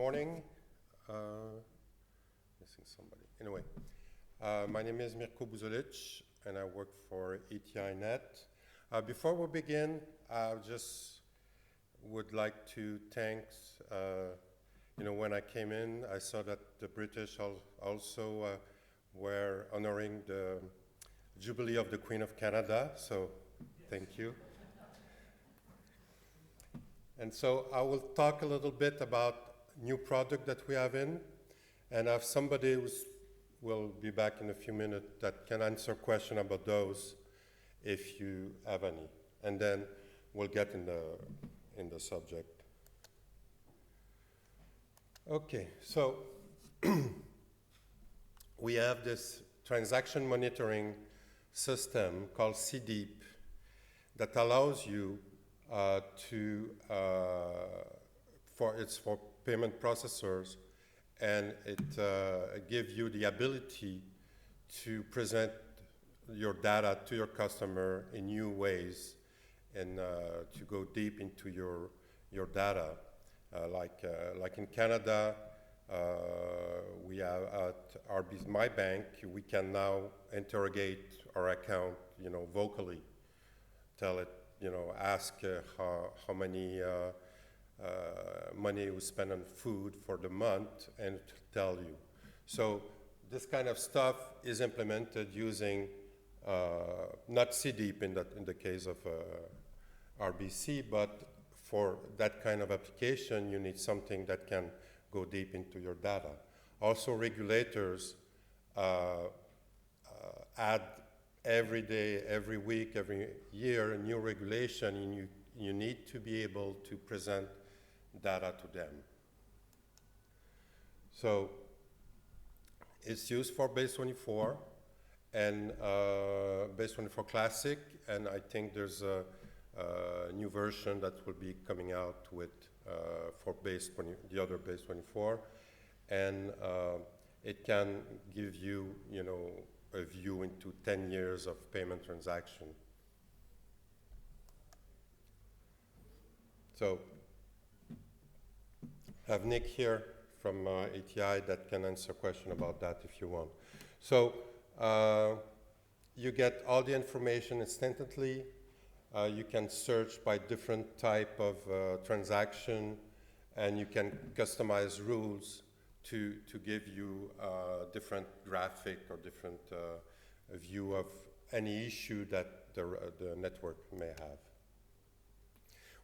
morning. Missing somebody. Anyway, my name is Mirko Buzolitch, and I work for ATI.net. Before we begin, I just would like to thank, when I came in, I saw that the British also were honoring the Jubilee of the Queen of Canada, so thank you. And so I will talk a little bit about new product that we have in, and I have somebody who will be back in a few minutes that can answer question about those if you have any. And then we'll get in the subject. Okay, so we have this transaction monitoring system called CDEEP that allows you for payment processors, and it gives you the ability to present your data to your customer in new ways and to go deep into your data. Like in Canada, we have at My Bank, we can now interrogate our account, vocally, tell it, ask how many money we spend on food for the month, and tell you. So this kind of stuff is implemented using not CDEEP in the case of RBC, but for that kind of application, you need something that can go deep into your data. Also, regulators add every day, every week, every year, a new regulation, and you need to be able to present data to them. So it's used for base 24 and base 24 Classic, and I think there's a new version that will be coming out with for the other base 24, and it can give you, a view into 10 years of payment transaction. So I have Nick here from ATI that can answer a question about that if you want. So you get all the information instantly. You can search by different type of transaction, and you can customize rules to give you different graphic or different view of any issue that the network may have.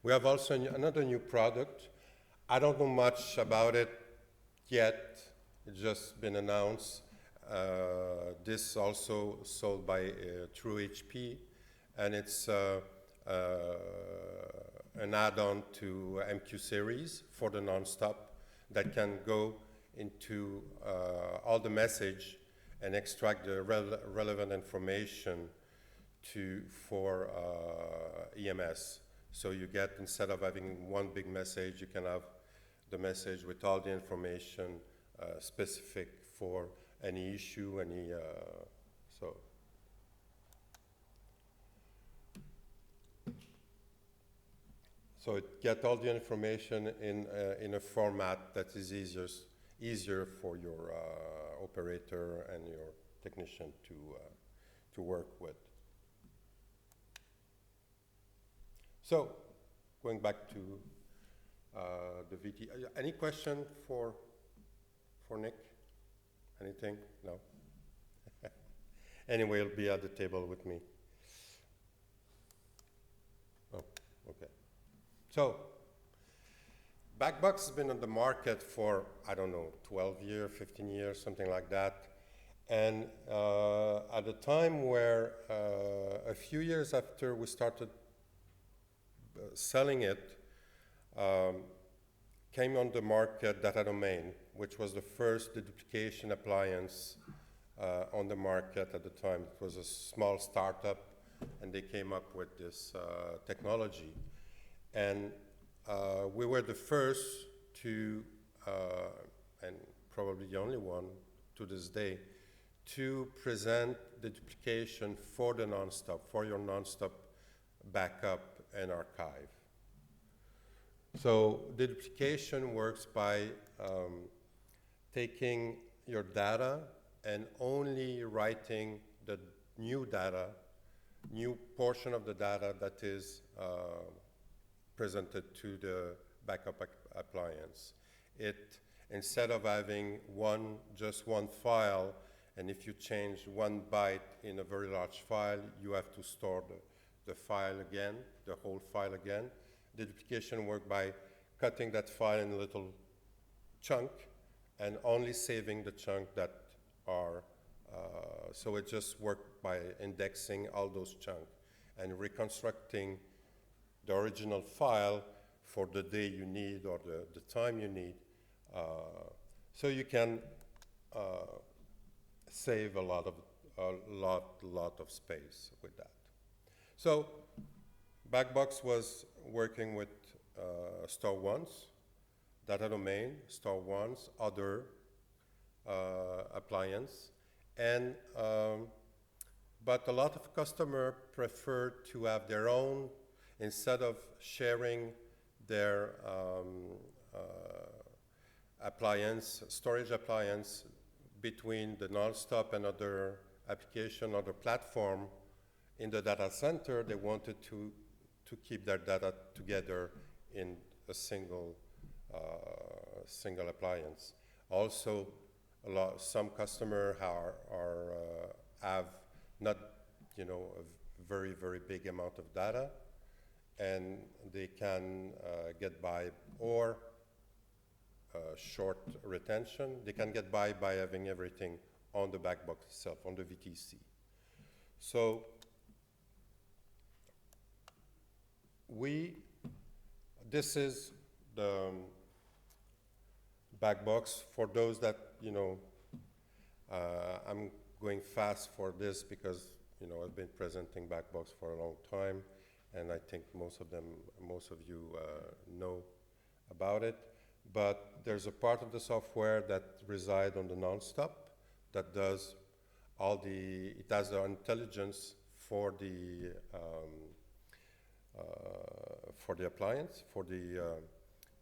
We have also another new product. I don't know much about it yet. It's just been announced. This also sold by through HPE, and it's an add-on to MQ series for the NonStop that can go into all the message and extract the relevant information for EMS. So you get, instead of having one big message, you can have the message with all the information specific for any issue, So it gets all the information in a format that is easier for your operator and your technician to work with. So going back to the VT, any question for Nick? Anything? No? Anyway, he'll be at the table with me. Oh, okay. So, Backbox has been on the market for, 12 years, 15 years, something like that. And at a time where a few years after we started selling it, came on the market Data Domain, which was the first deduplication appliance on the market at the time. It was a small startup, and they came up with this technology. And we were the first to, and probably the only one to this day, to present the duplication for the NonStop, for your NonStop backup and archive. So deduplication works by taking your data and only writing the new data, new portion of the data that is presented to the backup appliance. Instead of having just one file, and if you change 1 byte in a very large file, you have to store the file again, the whole file again. Deduplication works by cutting that file in a little chunk and only saving the chunk that are, so it just works by indexing all those chunks and reconstructing the original file for the day you need or the time you need. So you can save a lot of space with that. So Backbox was working with Store 1's data domain, Store 1's other appliance, and but a lot of customers prefer to have their own, instead of sharing their storage appliance between the NonStop and other application, other platform in the data center. They wanted to keep their data together in a single appliance. Also, some customers have not, a very big amount of data, and they can get by, or short retention. They can get by having everything on the Backbox itself, on the VTC. So this is the Backbox. For those that, I'm going fast for this because, I've been presenting Backbox for a long time, and I think most of you know about it. But there's a part of the software that resides on the NonStop that does it has the intelligence for the appliance,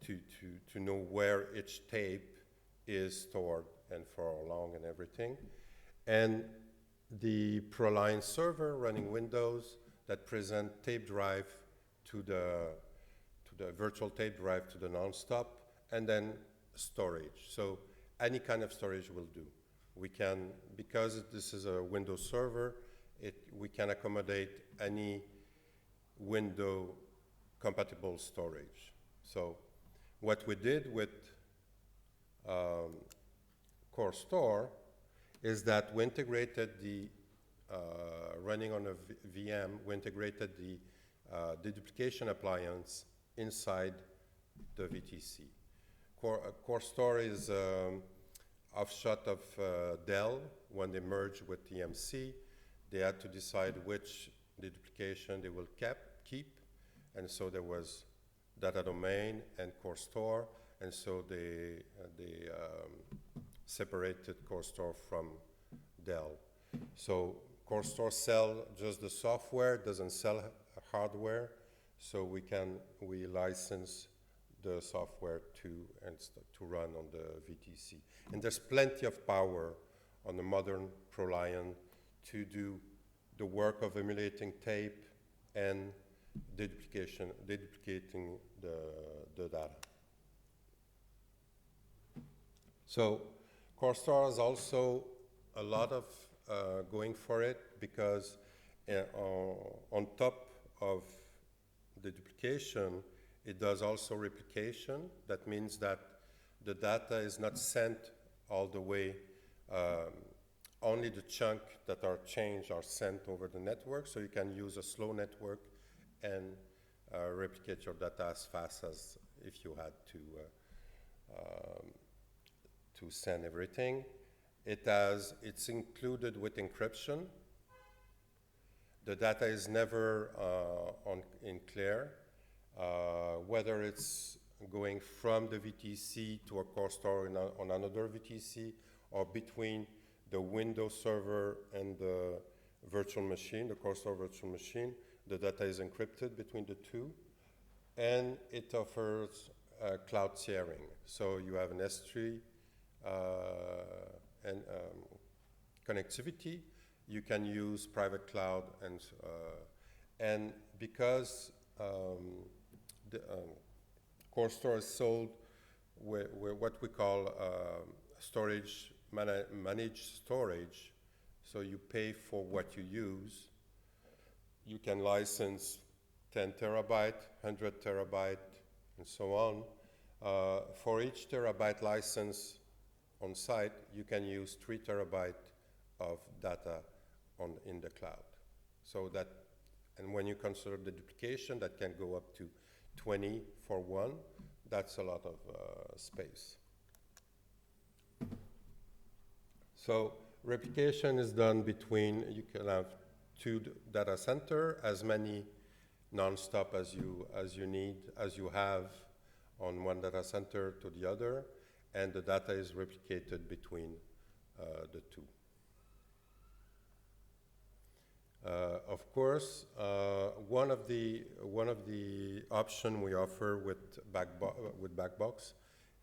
to know where each tape is stored and for how long and everything. And the ProLine server running Windows that present tape drive to the virtual tape drive to the NonStop, and then storage. So any kind of storage will do. We can, because this is a Windows server, we can accommodate any Windows compatible storage. So what we did with QoreStor is that we integrated the running on a VM, we integrated the deduplication appliance inside the VTC. QoreStor is offshoot of Dell. When they merged with EMC, they had to decide which deduplication they will keep, and so there was data domain and QoreStor, and so they separated QoreStor from Dell. So QoreStor sells just the software, doesn't sell hardware, so we license the software to run on the VTC. And there's plenty of power on the modern ProLine to do the work of emulating tape and duplicating the data. So QoreStor has also a lot of going for it, because on top of the duplication, it does also replication. That means that the data is not sent all the way. Only the chunk that are changed are sent over the network, so you can use a slow network and replicate your data as fast as if you had to send everything. It's included with encryption. The data is never in clear, whether it's going from the VTC to a QoreStor on another VTC, or between the Windows server and the virtual machine, the QoreStor virtual machine. The data is encrypted between the two. and it offers cloud sharing. So you have an S3 and connectivity. You can use private cloud, and because the QoreStor is sold with what we call storage, managed storage, so you pay for what you use. You can license 10 terabyte, 100 terabyte, and so on. For each terabyte license on site, you can use 3 terabyte of data in the cloud. So that, and when you consider the duplication, that can go up to 20 for one. That's a lot of space. So replication is done between, you can have 2 data center, as many NonStop as you need, as you have on one data center to the other, and the data is replicated between the two. Of course, one of the option we offer with Backbox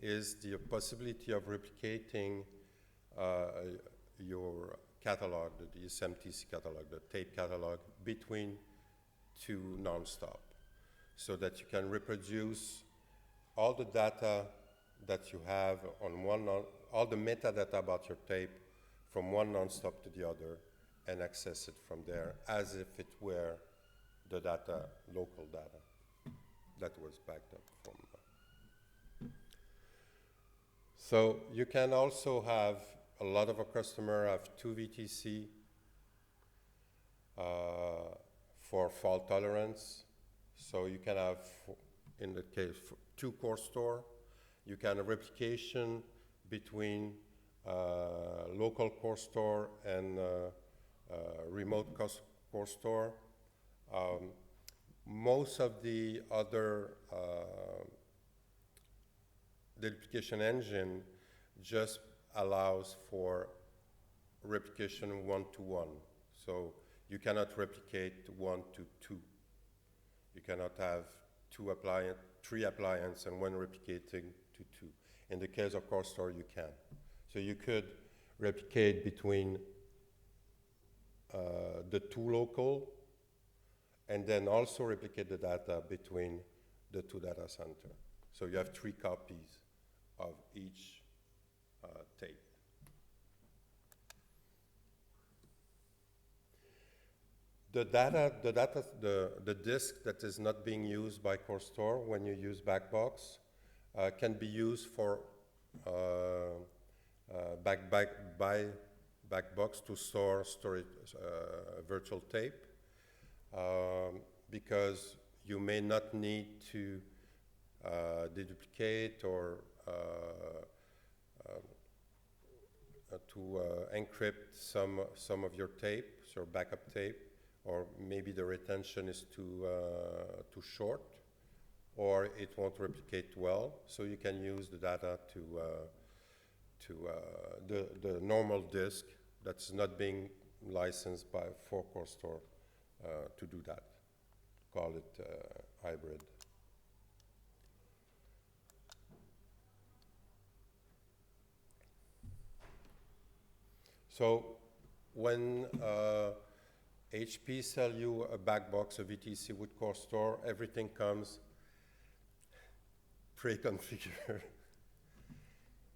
is the possibility of replicating your catalog, the SMTC catalog, the tape catalog, between 2 NonStop, so that you can reproduce all the data that you have on one, all the metadata about your tape from one NonStop to the other, and access it from there as if it were the data, local data that was backed up from. So you can also have, a lot of our customers have 2 VTC for fault tolerance. So you can have, in the case, 2 QoreStor. You can have replication between local QoreStor and remote QoreStor. Most of the other duplication engine just allows for replication 1-to-1. So you cannot replicate 1 to 2. You cannot have 3 appliances and 1 replicating to 2. In the case of QoreStor, you can. So you could replicate between the 2 local, and then also replicate the data between the 2 data center. So you have 3 copies of each tape. The disk that is not being used by QoreStor when you use Backbox can be used for Backbox to store virtual tape, because you may not need to deduplicate or to encrypt some of your tape, so backup tape, or maybe the retention is too short, or it won't replicate well. So you can use the data to the normal disk that's not being licensed for QoreStor to do that. Call it hybrid. So when HP sell you a Backbox, a VTC with QoreStor, everything comes pre-configured.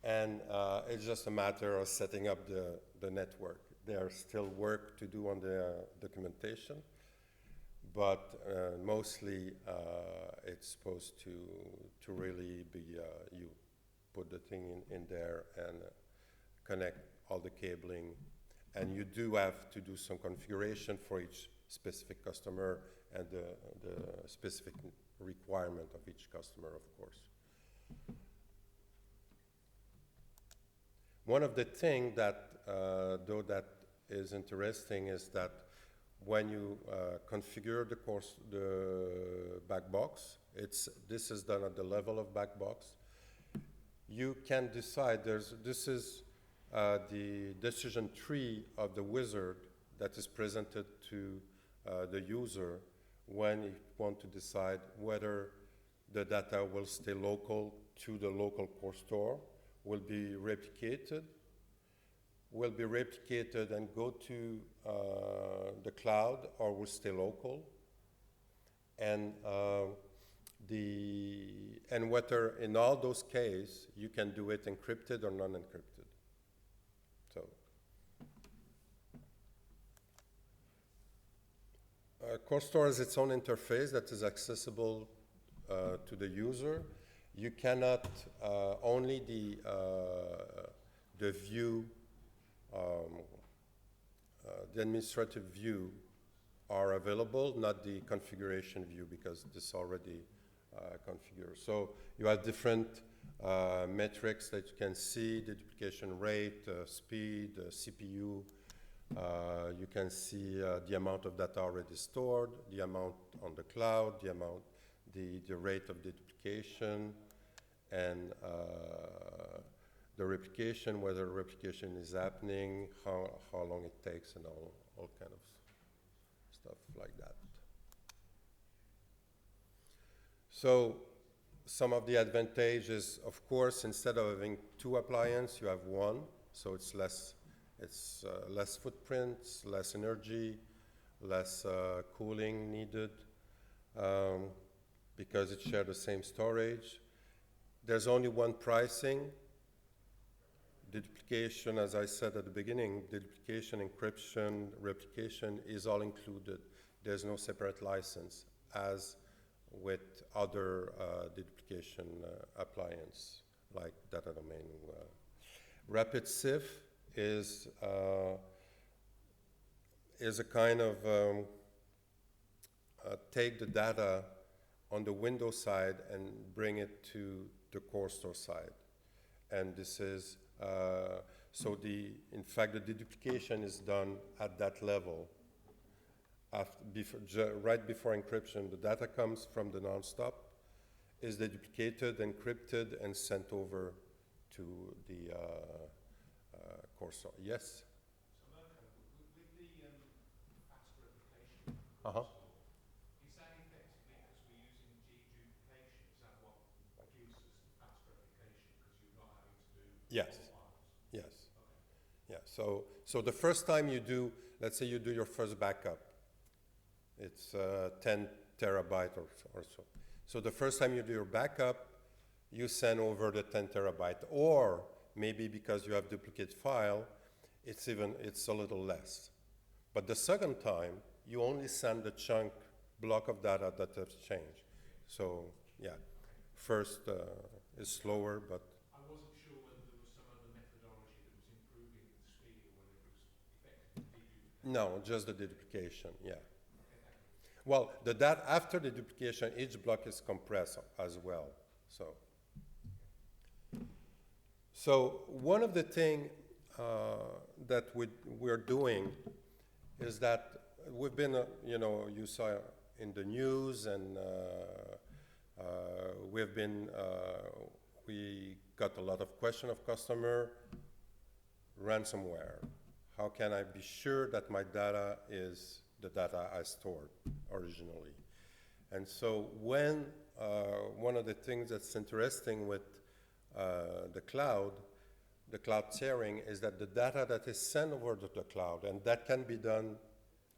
And it's just a matter of setting up the network. There's still work to do on the documentation, but mostly it's supposed to really be, you put the thing in there and connect all the cabling. And you do have to do some configuration for each specific customer and the specific requirement of each customer, of course. One of the things that, though, that is interesting is that when you configure the Backbox, this is done at the level of Backbox. You can decide, this is the decision tree of the wizard that is presented to the user when you want to decide whether the data will stay local to the local core store, will be replicated and go to the cloud, or will stay local. And whether in all those cases you can do it encrypted or non-encrypted. So QoreStor has its own interface that is accessible to the user. You cannot only the view, the administrative view are available, not the configuration view, because this is already configured. So you have different metrics that you can see: the duplication rate, speed, CPU. You can see the amount of data already stored, the amount on the cloud, the rate of the duplication, and the replication, whether replication is happening, how long it takes, and all kind of stuff like that. So some of the advantages, of course, instead of having 2 appliances, you have 1, so it's less footprint, less energy, less cooling needed, because it shares the same storage. There's only one pricing. The duplication, as I said at the beginning, the duplication, encryption, replication is all included. There's no separate license, as with other deduplication appliance like data domain. Rapid CIF is a kind of take the data on the Windows side and bring it to the QoreStor side. And this is, in fact, the deduplication is done at that level. Right before encryption, the data comes from the NonStop, is deduplicated, encrypted, and sent over to the QoreStor. Yes? So Mirko, with the fast replication, Uh-huh. is that effectively because we're using deduplication? Is that what produces the fast replication? Because you're not having to do Yes. files? Yes. Okay. Yeah. So the first time you do, let's say you do your first backup, it's 10 terabyte or so. So the first time you do your backup, you send over the 10 terabyte, or maybe because you have duplicate file, it's a little less. But the second time, you only send the chunk block of data that has changed. So yeah, first is slower, but I wasn't sure whether there was some other methodology that was improving the speed, or whether it was effectively deduplication. no, just the deduplication. Yeah. Well, after the duplication, each block is compressed as well. So one of the things that we're doing is that we've been, you saw in the news, and we got a lot of questions of customer ransomware. How can I be sure that my data is the data I stored originally? And so when one of the things that's interesting with the cloud sharing, is that the data that is sent over to the cloud, and that can be done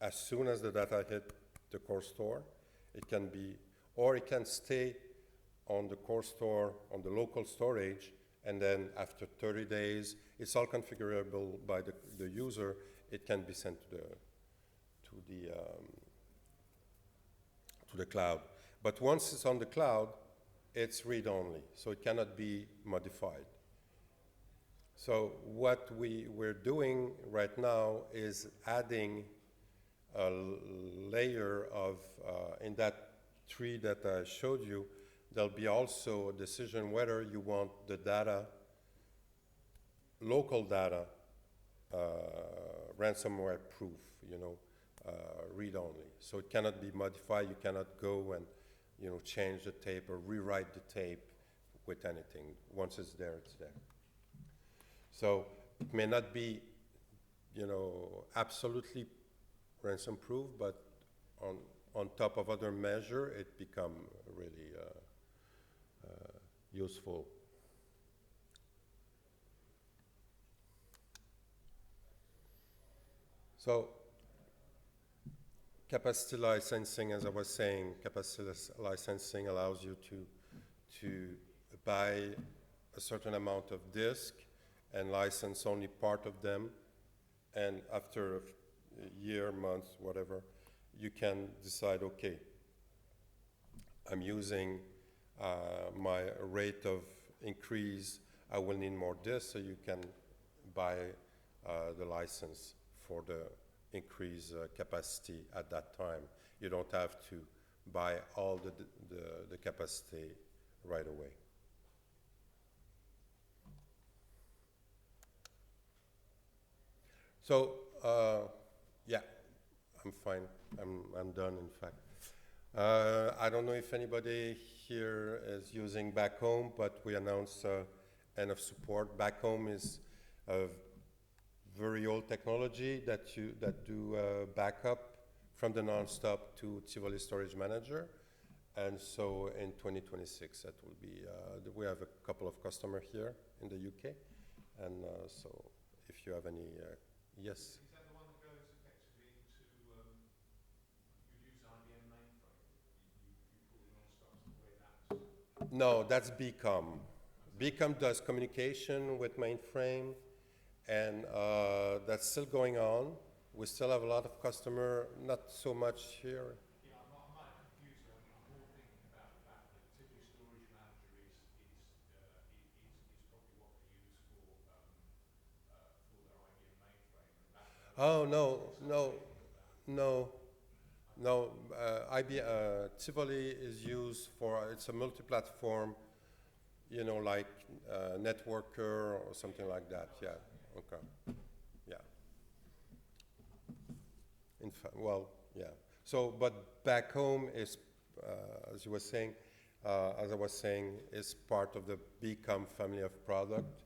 as soon as the data hit the QoreStor. It can be, or it can stay on the QoreStor, on the local storage, and then after 30 days, it's all configurable by the user. It can be sent to the cloud. But once it's on the cloud, it's read-only, so it cannot be modified. So what we're doing right now is adding a layer of, in that tree that I showed you, there'll be also a decision whether you want the data, local data, ransomware proof, read-only. So it cannot be modified. You cannot go and change the tape or rewrite the tape with anything. Once it's there, it's there. So it may not be, absolutely ransom-proof, but on top of other measure, it become really useful. So capacity licensing, as I was saying, capacity licensing allows you to buy a certain amount of disk and license only part of them, and after a year, month, whatever, you can decide, okay, I'm using my rate of increase, I will need more disk, so you can buy the license for the increased capacity at that time. You don't have to buy all the capacity right away. So, yeah, I'm fine. I'm done, in fact. I don't know if anybody here is using Backhome, but we announced end of support. Backhome is a very old technology that do backup from the NonStop to Tivoli Storage Manager. And so in 2026, that will be, we have a couple of customers here in the UK. And so if you have any, yes? Is that the one that goes effectively into, you use IBM mainframe? You pull the non-stops the way that's... No, that's BCOM. BCOM does communication with mainframe, and that's still going on. We still have a lot of customer, not so much here. Yeah, I might have confused you. I'm more thinking about the fact that Tivoli Storage Manager is probably what they use for their IBM mainframe, and that Oh, no. Tivoli is used for, it's a multi-platform, you know, like Networker or something like that. Yeah. Okay. Yeah. In fact, well, yeah. So, but back home is, as you were saying, as I was saying, is part of the BCOM family of product,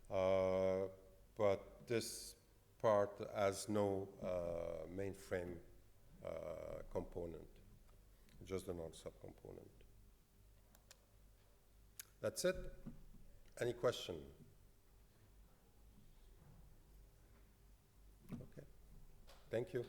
but this part has no mainframe component, just the non-sub component. That's it. Any question? Okay. Thank you.